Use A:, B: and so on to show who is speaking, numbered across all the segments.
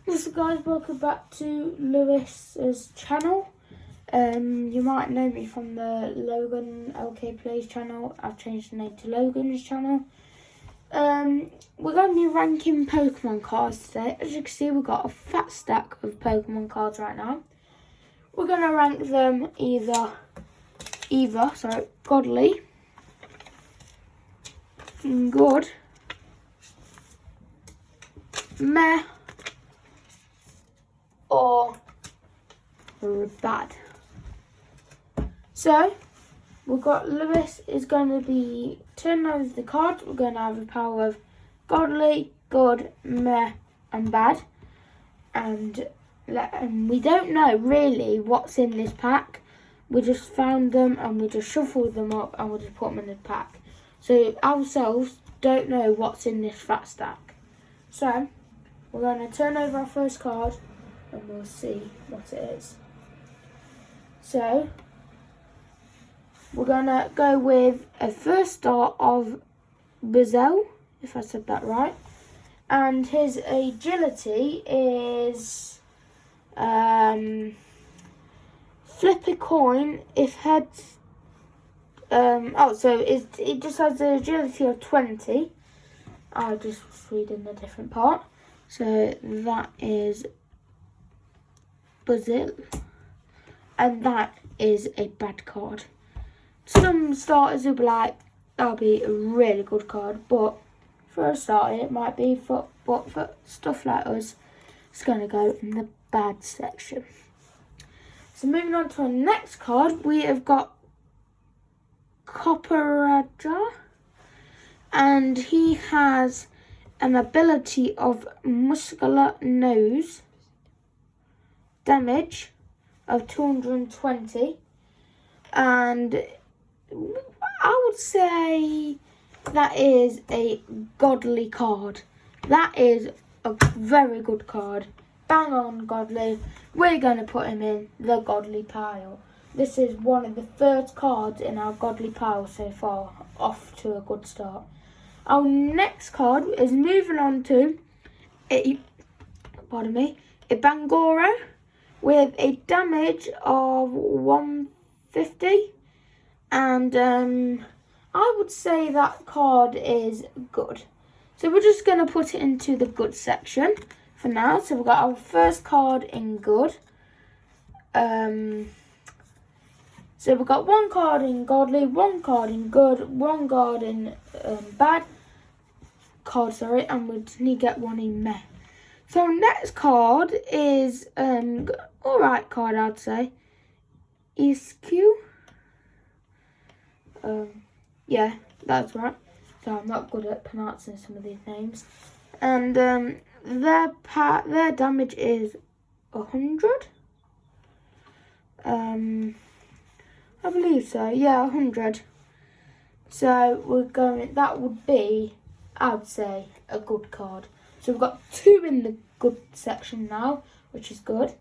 A: What's up guys, welcome back to Lewis's channel. You might know me from the Logan LK Plays channel. I've changed the name to Logan's channel. We're going to be ranking Pokemon cards today. As you can see, we've got a fat stack of Pokemon cards right now. We're going to rank them either godly, good, meh, or bad. So we've got Lewis is going to be turning over the cards. We're going to have a power of godly, good, meh, and bad. And we don't know really what's in this pack. We just found them and we just shuffled them up and we just put them in the pack. So ourselves don't know what's in this fat stack. So we're going to turn over our first card and we'll see what it is. So we're going to go with a first start of Buzzell, if I said that right. And his agility is flip a coin if heads. So it just has the agility of 20. I'll just read in a different part. So that is Buzzell, and that is a bad card. Some starters will be like, that'll be a really good card, but for a starter it might be, but for stuff like us, it's going to go in the bad section. So moving on to our next card, we have got Copperaja, and he has an ability of muscular nose, damage of 220, and I would say that is a godly card. That is a very good card. Bang on godly. We're going to put him in the godly pile. This is one of the first cards in our godly pile so far. Off to a good start. Our next card is moving on to a Bangoro with a damage of 150, and I would say that card is good. So we're just going to put it into the good section for now. So we've got our first card in good. So we've got one card in godly, one card in good, one card in bad card, and we just need to get one in meh. So next card is alright card, I'd say. ESQ. Yeah, that's right. So I'm not good at pronouncing some of these names. And their damage is 100. I believe so. Yeah, 100. So we're going. That would be, I'd say, a good card. So we've got two in the good section now, which is good.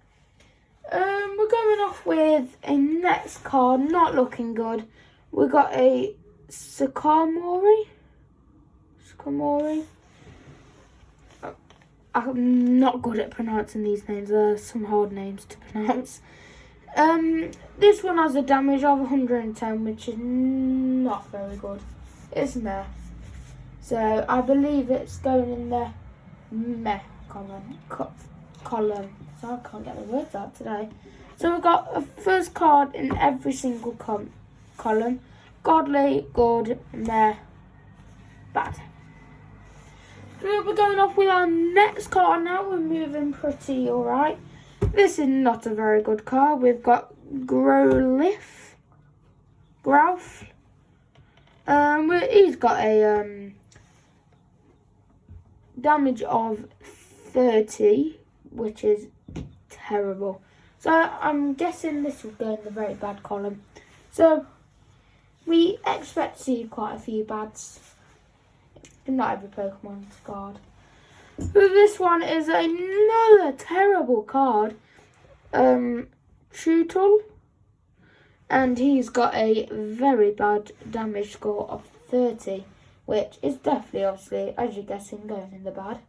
A: We're going off with a next card, not looking good. We've got a Sakamori. I'm not good at pronouncing these names. There are some hard names to pronounce. This one has a damage of 110, which is not very good. It's meh. So I believe it's going in the meh column. So I can't get the words out today. So we've got a first card in every single column. Godly, good, meh, bad. So we're going off with our next card now. We're moving pretty alright. This is not a very good card. We've got Growlithe. He's got a damage of 30, which is terrible. So I'm guessing this will go in the very bad column. So we expect to see quite a few bads in not every Pokemon's card. So this one is another terrible card. Chutul. And he's got a very bad damage score of 30, which is definitely, obviously, as you're guessing, going in the bad.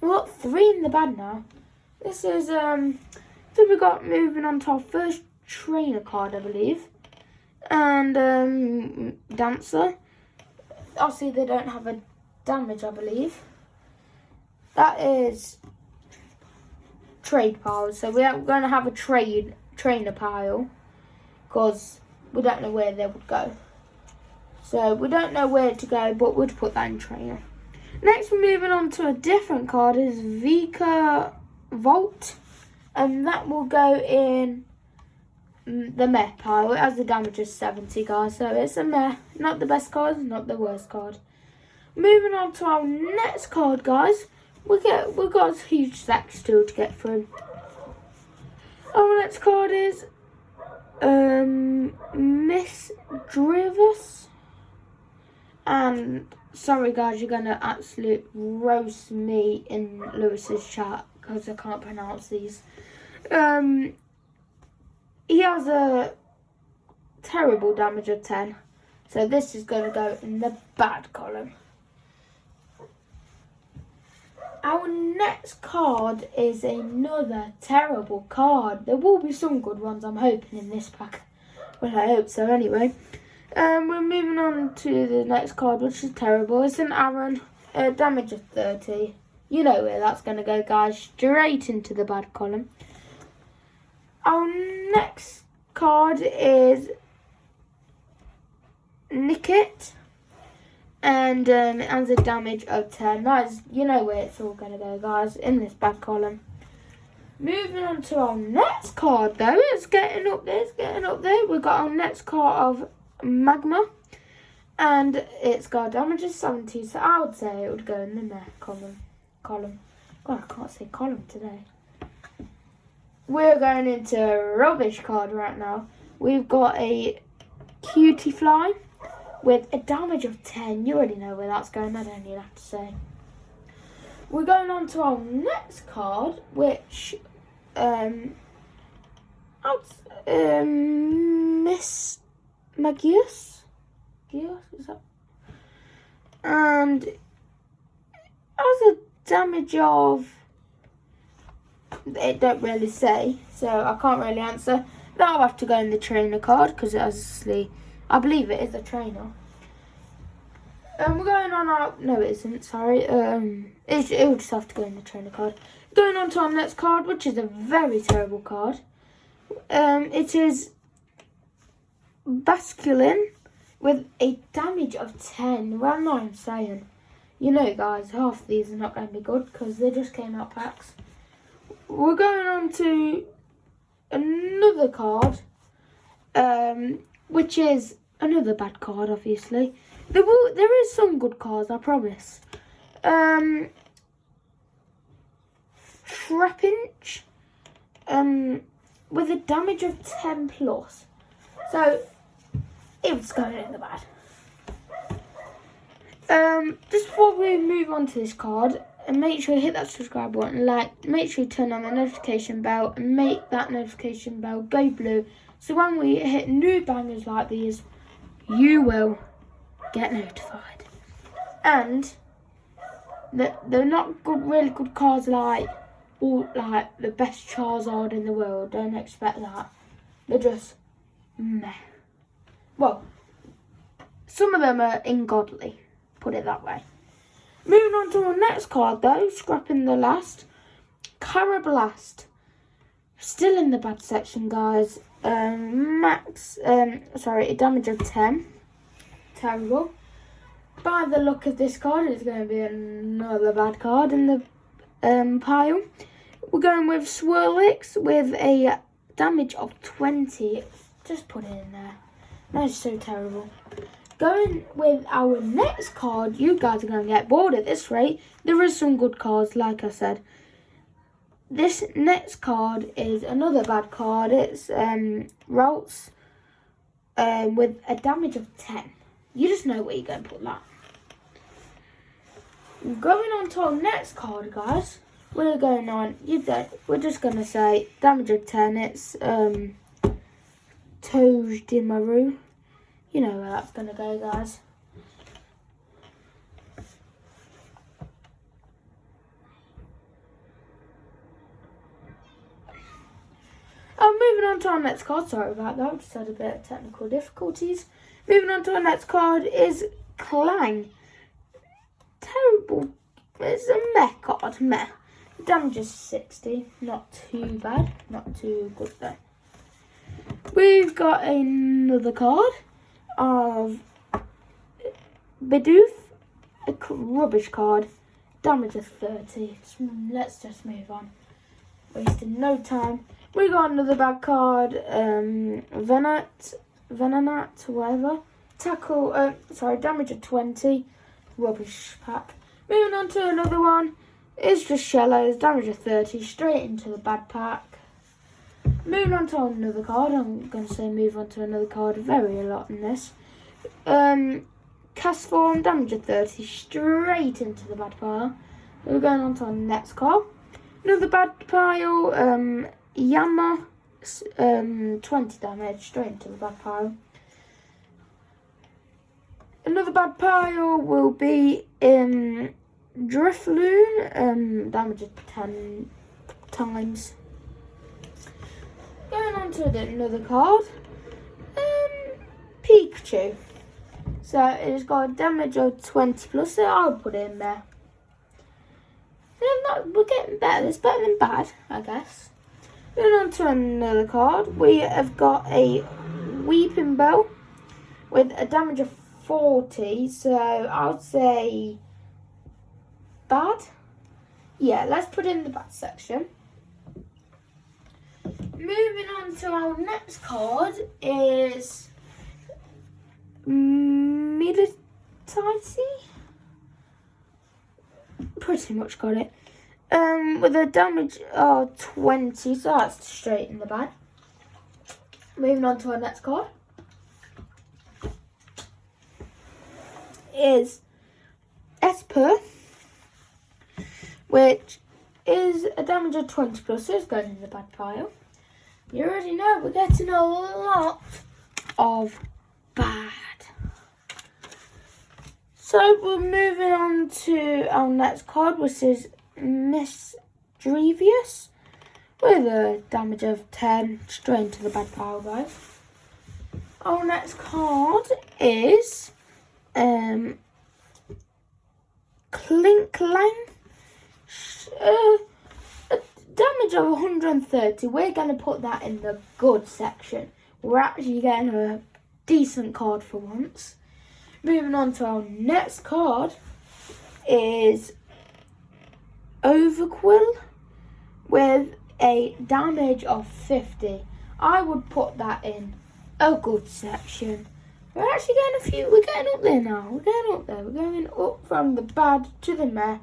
A: We've got 3 in the bad now. This is, so we got moving on to our first trainer card, I believe. And, Dancer. Obviously, they don't have a damage, I believe. That is trade piles. So we're going to have a trainer pile. Because we don't know where they would go. So we don't know where to go, but we'd put that in trainer. Next, we're moving on to a different card. Is Vika Volt, and that will go in the meh pile. It has the damage of 70, guys, so it's a meh. Not the best card, not the worst card. Moving on to our next card, guys. We've got a huge stack still to get through. Our next card is Miss Drivus. And sorry guys, you're gonna absolute roast me in Lewis's chat because I can't pronounce these. He has a terrible damage of 10, so this is gonna go in the bad column. Our next card is another terrible card. There will be some good ones, I'm hoping, in this pack. Well, I hope so anyway. We're moving on to the next card, which is terrible. It's an Aaron, damage of 30. You know where that's going to go, guys. Straight into the bad column. Our next card is Nickit. And it has a damage of 10. That's, you know where it's all going to go, guys, in this bad column. Moving on to our next card, though. It's getting up there. We've got our next card of Magma. And it's got damage of 70, so I would say it would go in the meh column. God, I can't say column today. We're going into a rubbish card right now. We've got a Cutie Fly with a damage of 10. You already know where that's going, I don't even have to say. We're going on to our next card, which Miss Magius? Is that? And it has a damage of, it don't really say, so I can't really answer. Now I'll have to go in the trainer card because it obviously, I believe it is a trainer. We're going on our, no it isn't, sorry. It will just have to go in the trainer card. Going on to our next card, which is a very terrible card. It is Basculin with a damage of 10. Well, no, I'm saying. You know, guys, half of these are not going to be good because they just came out packs. We're going on to another card, which is another bad card, obviously. There is some good cards, I promise. Trapinch, with a damage of 10 plus. So, it was going in the bad. Just before we move on to this card, and make sure you hit that subscribe button, make sure you turn on the notification bell, and make that notification bell go blue. So when we hit new bangers like these, you will get notified. And they're not good, really good cards like the best Charizard in the world. Don't expect that. They're just meh. Well, some of them are ungodly, put it that way. Moving on to our next card though, scrapping the last. Carablast. Still in the bad section, guys. A damage of 10. Terrible. By the look of this card, it's going to be another bad card in the pile. We're going with Swirlix with a damage of 20. Just put it in there. That's so terrible. Going with our next card, you guys are going to get bored at this rate. There is some good cards, like I said. This next card is another bad card. It's Ralts with a damage of 10. You just know where you're going to put that. Going on to our next card, guys. We're just going to say damage of 10. It's Togedemaru. You know where that's going to go, guys. moving on to our next card. Sorry about that. We just had a bit of technical difficulties. Moving on to our next card is Clang. Terrible. It's a meh card. Meh. Damage is 60. Not too bad. Not too good though. We've got another card of Bidoof. A rubbish card. Damage is 30. Let's just move on. Wasting no time. We got another bad card. Venonat, whatever. Tackle. Damage of 20. Rubbish pack. Moving on to another one. It's just Shellos. Damage of 30. Straight into the bad pack. Moving on to another card. I'm going to say move on to another card very a lot in this. Cast form. Damage of 30. Straight into the bad pile. We're going on to our next card. Another bad pile. Yama. 20 damage. Straight into the bad pile. Another bad pile will be Drifloon, damage of 10 times. Going on to another card, Pikachu. So it's got a damage of 20 plus, so I'll put it in there. We're getting better, it's better than bad, I guess. Going on to another card, we have got a Weeping Bell with a damage of 40, so I would say bad. Yeah, let's put it in the bad section. Moving on to our next card is Military. Pretty much got it. With a damage of 20, so that's straight in the bad. Moving on to our next card is Esper, which is a damage of 20 plus, so it's going in the bad pile. You already know we're getting a lot of bad. So we're moving on to our next card, which is Mischievous, with a damage of 10, straight into the bad pile, guys. Our next card is Clink Clang. A damage of 130. We're going to put that in the good section. We're actually getting a decent card for once. Moving on to our next card is Overquill with a damage of 50. I would put that in a good section. We're actually getting a few. We're getting up there now. We're getting up there. We're going up from the bad to the meh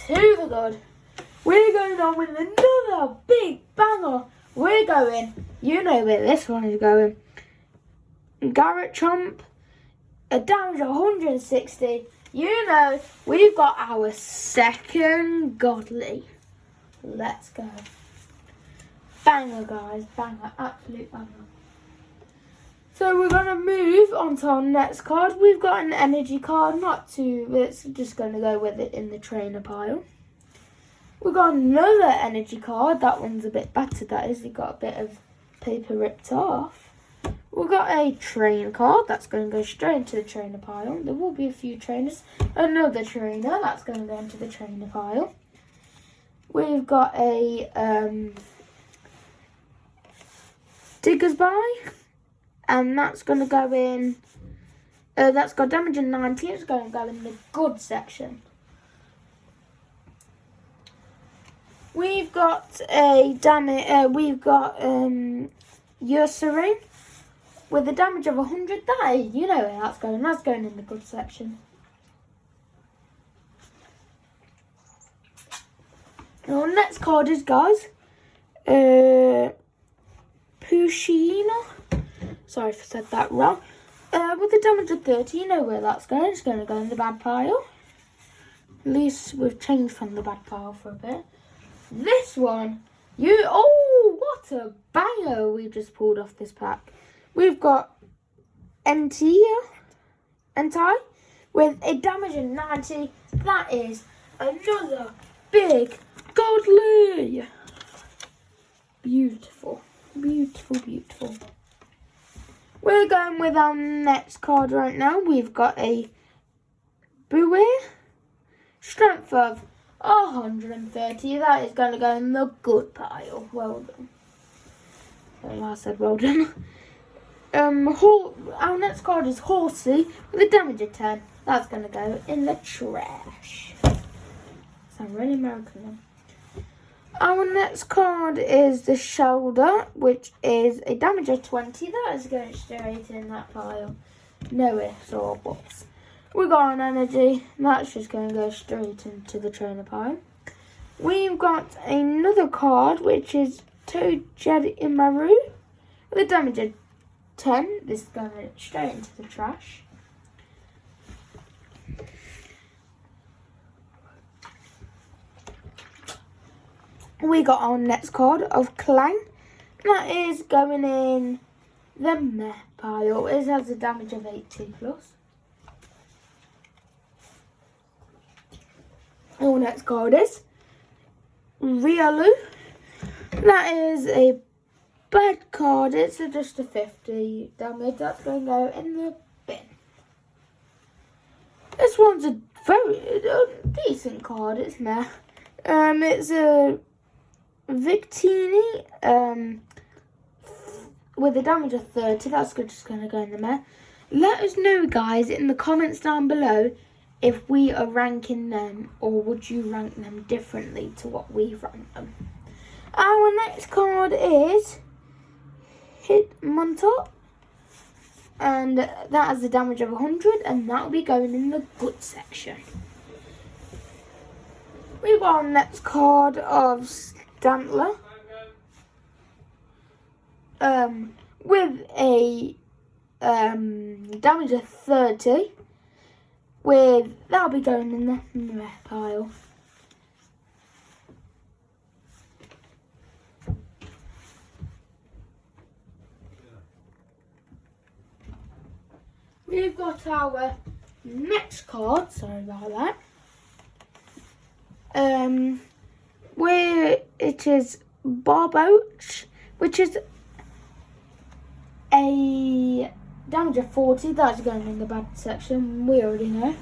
A: to the good. We're going on with another big banger. We're going. You know where this one is going. Garrett Chomp. A damage of 160. You know we've got our second godly. Let's go. Banger, guys. Banger. Absolute banger. So we're going to move on to our next card. We've got an energy card, it's just going to go with it in the trainer pile. We've got another energy card. That one's a bit battered, that is. It got a bit of paper ripped off. We've got a train card. That's going to go straight into the trainer pile. There will be a few trainers. Another trainer. That's going to go into the trainer pile. We've got a Digger's Buy. And that's going to go in, that's got damage of 90, it's going to go in the good section. We've got a Ursaring with a damage of 100. You know where that's going in the good section. Our next card is, guys, Pushina. Sorry if I said that wrong. With a damage of 30, you know where that's going. It's going to go in the bad pile. At least we've changed from the bad pile for a bit. This one, what a banger we just pulled off this pack. We've got Entai with a damage of 90. That is another big godly. Beautiful. Beautiful, beautiful. We're going with our next card right now. We've got a Buoy. Strength of 130. That is going to go in the good pile. Well done. I said well done. Our next card is Horsey with a damage of 10. That's going to go in the trash. Sound really American then. Our next card is the Shoulder, which is a damage of 20. That is going straight in that pile. No ifs or buts. We got an Energy. That's just going to go straight into the trainer pile. We've got another card, which is Toad Jed Imaru with a damage of 10. This is going straight into the trash. We got our next card of Clang. That is going in the meh pile. It has a damage of 80 plus. Our next card is Riolu. That is a bad card. It's just a 50 damage. That's going to go in the bin. This one's a very decent card. It's meh. It's a Victini with a damage of 30. That's just going to go in the meh. Let us know, guys, in the comments down below if we are ranking them, or would you rank them differently to what we rank them. Our next card is Hitmontop, and that has a damage of 100, and that will be going in the good section. We've got our next card of Stantler, with a damage of 30. That'll be going in the meh pile. We've got our next card, sorry about that. Where it is Barboach, which is a damage of 40. That's going in the bad section. We already know.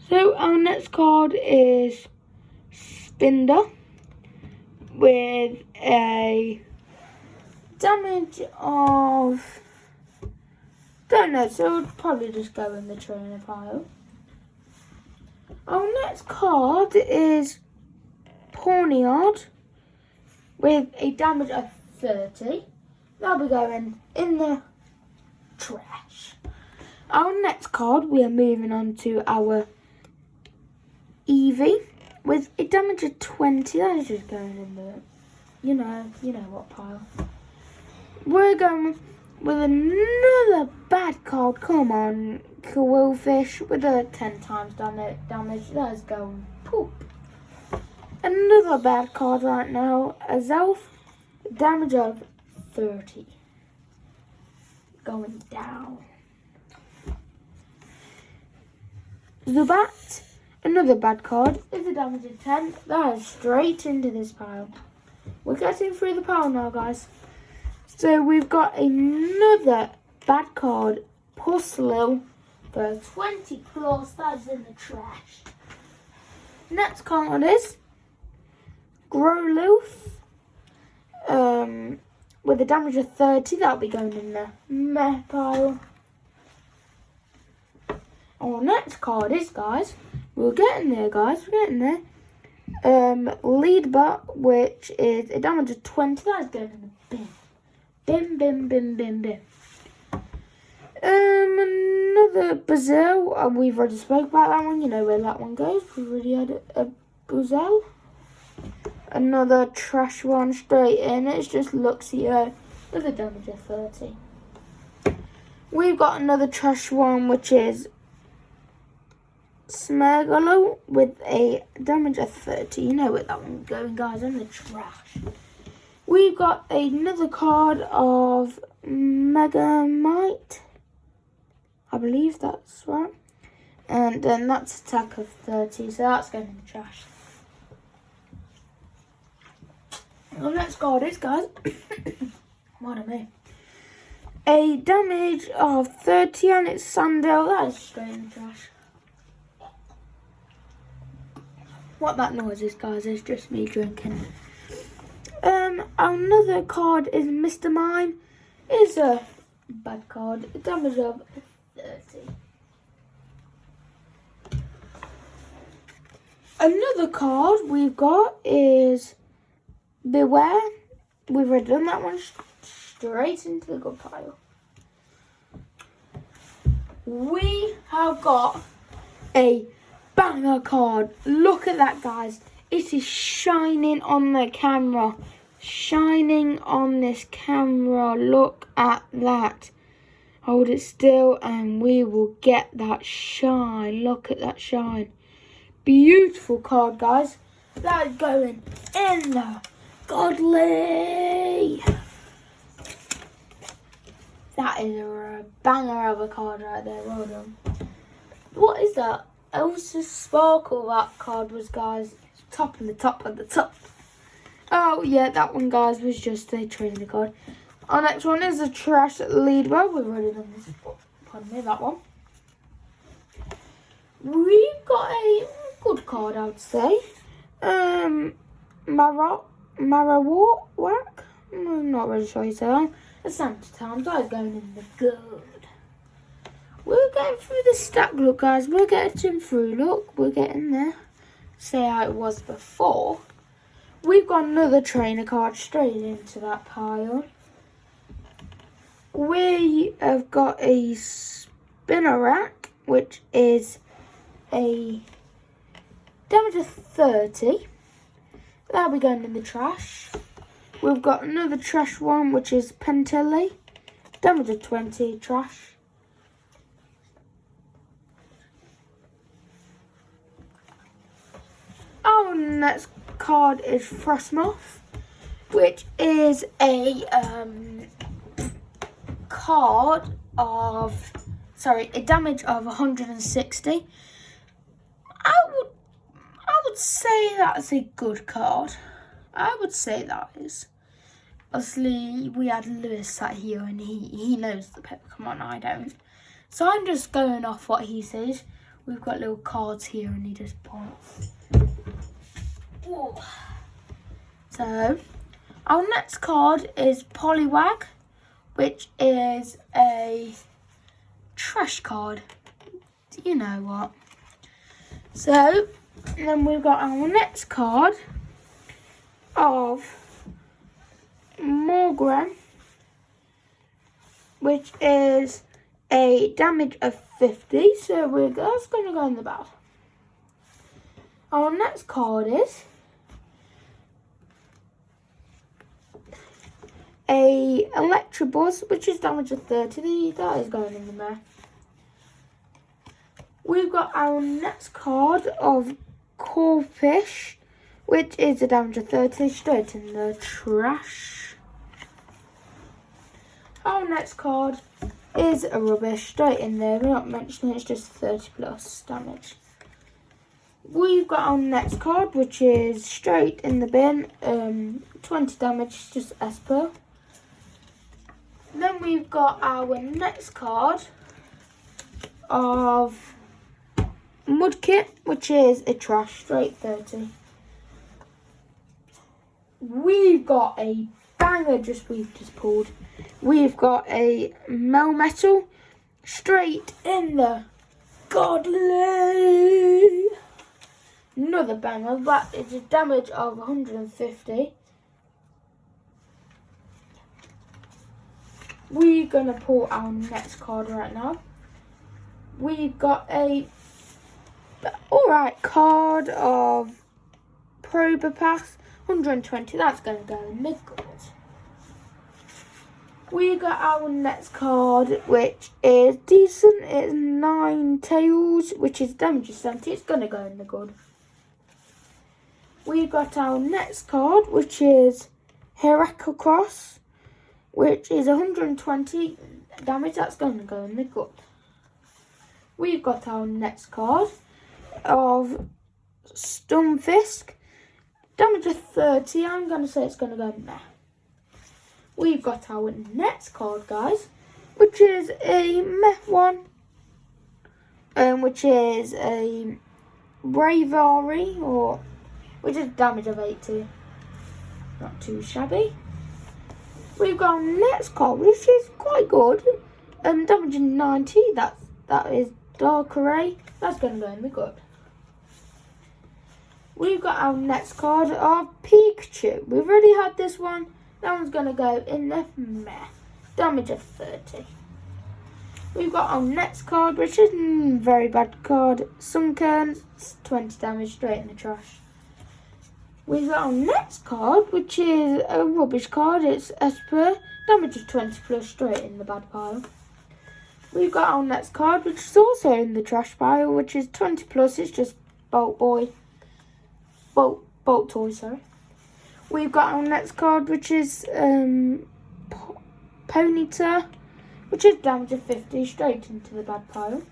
A: So our next card is Spinder with a damage of, don't know, so it would probably just go in the trainer pile. Our next card is Pawniard with a damage of 30. That'll be going in the trash. Our next card, we are moving on to our Eevee with a damage of 20. That is just going in the, you know what pile. We're going with another bad card. Come on, Quillfish with a 10 times damage. That is going poop. Another bad card right now, Azelf, damage of 30. Going down. Zubat, another bad card, is a damage of 10. That is straight into this pile. We're getting through the pile now, guys. So we've got another bad card, Pusslil, for 20 plus. That's in the trash. Next card is Growlithe, with a damage of 30. That'll be going in the meh pile. Our next card is, guys, we're getting there, guys, we're getting there. Leadbutt, which is a damage of 20. That's going in the bin. Bin. Another Buzzell, we've already spoke about that one. You know where that one goes. We've already had a Buzzell. Another trash one straight in. It's just Luxio with a damage of 30. We've got another trash one, which is Smeargle with a damage of 30. You know where that one's going, guys, in the trash. We've got another card of Megamite. I believe that's right. And then that's attack of 30, so that's going in the trash. The next card is, guys, pardon me, a damage of 30 and it's Sandale. That is straight in the trash. What that noise is, guys, is just me drinking. Another card is Mr. Mime. It's a bad card. A damage of 30. Another card we've got is Beware. We've already done that one. Straight into the good pile. We have got a banger card. Look at that, guys. It is shining on the camera. Shining on this camera. Look at that. Hold it still and we will get that shine. Look at that shine. Beautiful card, guys. That is going in the godly. That is a banger of a card right there. Well done. What is that? Elsa's Sparkle, that card was, guys. Top of the top of the top. Oh, yeah, that one, guys, was just a trainer card. Our next one is a trash lead. Well, we've already done this. Pardon me, that one. We've got a good card, I would say. Marowak? I'm not really sure you say that. A Santa Town. That is going in the good. We're getting through the stack, look, guys. We're getting through, look. We're getting there. Say how it was before. We've got another trainer card straight into that pile. We have got a Spinnerack, which is a damage of 30. That'll be going in the trash. We've got another trash one, which is Pentelli. Damage of 20, trash. Our next card is Frostmoth, which is a card of, a damage of 160. I would say that's a good card. I would say that is. Obviously, we had Lewis sat here and he knows the Pokémon, I don't. So I'm just going off what he says. We've got little cards here and he just points. Ooh. So, our next card is Poliwag, which is a trash card. Do you know what? So, then we've got our next card of Morgrem, which is a damage of 50. So, that's going to go in the bag. Our next card is a Electabuzz, which is damage of 30. That is going in the there. We've got our next card of Corphish, which is a damage of 30, straight in the trash. Our next card is a Rubbish, straight in there. We're not mentioning it's just 30 plus damage. We've got our next card, which is straight in the bin, 20 damage, just Esper. Then we've got our next card of Mudkip, which is a trash, straight 30. We've got a banger we've just pulled. We've got a Melmetal, straight in the godly. Another banger, that is a damage of 150. We're going to pull our next card right now. We've got a alright card of Probopass, 120. That's going to go in the good. We got our next card, which is decent. It's 9 Tails, which is damage of 70. It's going to go in the good. We got our next card, which is Heracross, which is 120 damage. That's going to go in the good. we've got our next card of Stunfisk. Damage of 30. I'm going to say it's going to go meh. We've got our next card, guys, which is a meh one. Which is a Bravery, which is damage of 80. Not too shabby. We've got our next card, which is quite good. Damage of 90. That is Dark Array. That's going to go in the good. We've got our next card of Pikachu. We've already had this one. That one's going to go in the meh. Damage of 30. We've got our next card, which is a very bad card. Sunkerns, 20 damage straight in the trash. We've got our next card, which is a rubbish card. It's Esper, damage of 20 plus straight in the bad pile. We've got our next card, which is also in the trash pile, which is 20 plus. It's just Bolt Toy, sorry. We've got our next card, which is Ponyta, which is damage of 50 straight into the bad pile.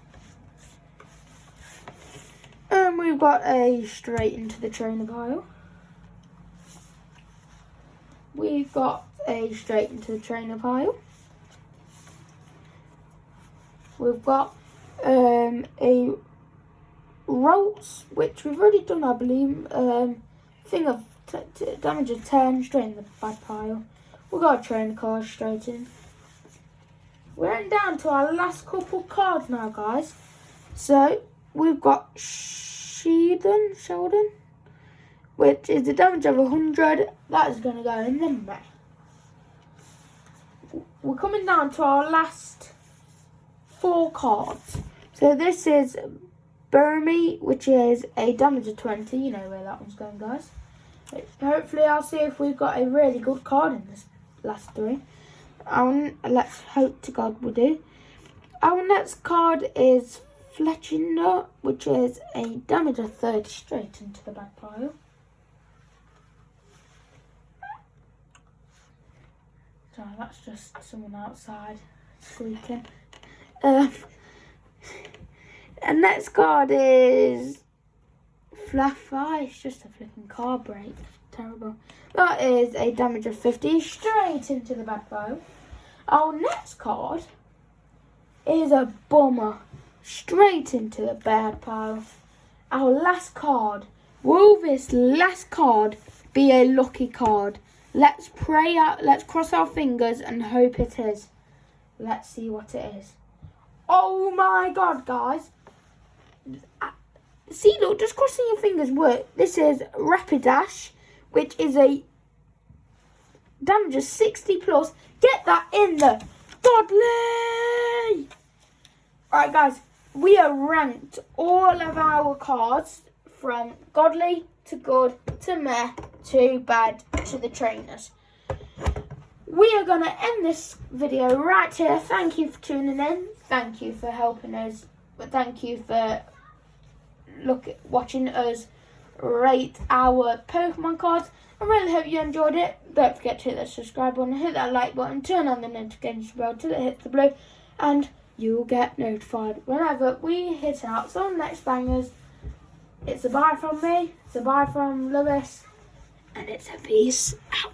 A: And we've got a straight into the trainer pile. We've got a straight into the trainer pile. We've got a Rolls, which we've already done, I believe. Thing of damage of 10 straight in the bad pile. We've got a trainer card straight in. We're heading down to our last couple cards now, guys. So we've got Sheldon, which is the damage of 100. That is going to go in the meh. We're coming down to our last 4 cards. So this is Burmy, which is a damage of 20. You know where that one's going, guys. Hopefully I'll see if we've got a really good card in this last 3. Let's hope to God we do. Our next card is Fletchinder, which is a damage of 30 straight into the bad pile. So that's just someone outside squeaking. And next card is Fluffy. It's just a flipping card break. Terrible. That is a damage of 50 straight into the bad pile. Our next card is a Bummer. Straight into the bad pile. Our last card. Will this last card be a lucky card? Let's pray out. Let's cross our fingers and hope it is. Let's see what it is. Oh my God, guys. See, look, just crossing your fingers work. This is Rapidash, which is a damage of 60 plus. Get that in the godly. Alright, guys, we have ranked all of our cards from godly to good to meh to bad to the trainers. We are going to end this video right here. Thank you for tuning in. Thank you for helping us. But thank you for watching us rate our Pokemon cards. I really hope you enjoyed it. Don't forget to hit that subscribe button, hit that like button, turn on the notification bell till it hits the blue, and you will get notified whenever we hit out some next bangers. It's a bye from me, it's a bye from Lewis, and it's a peace out.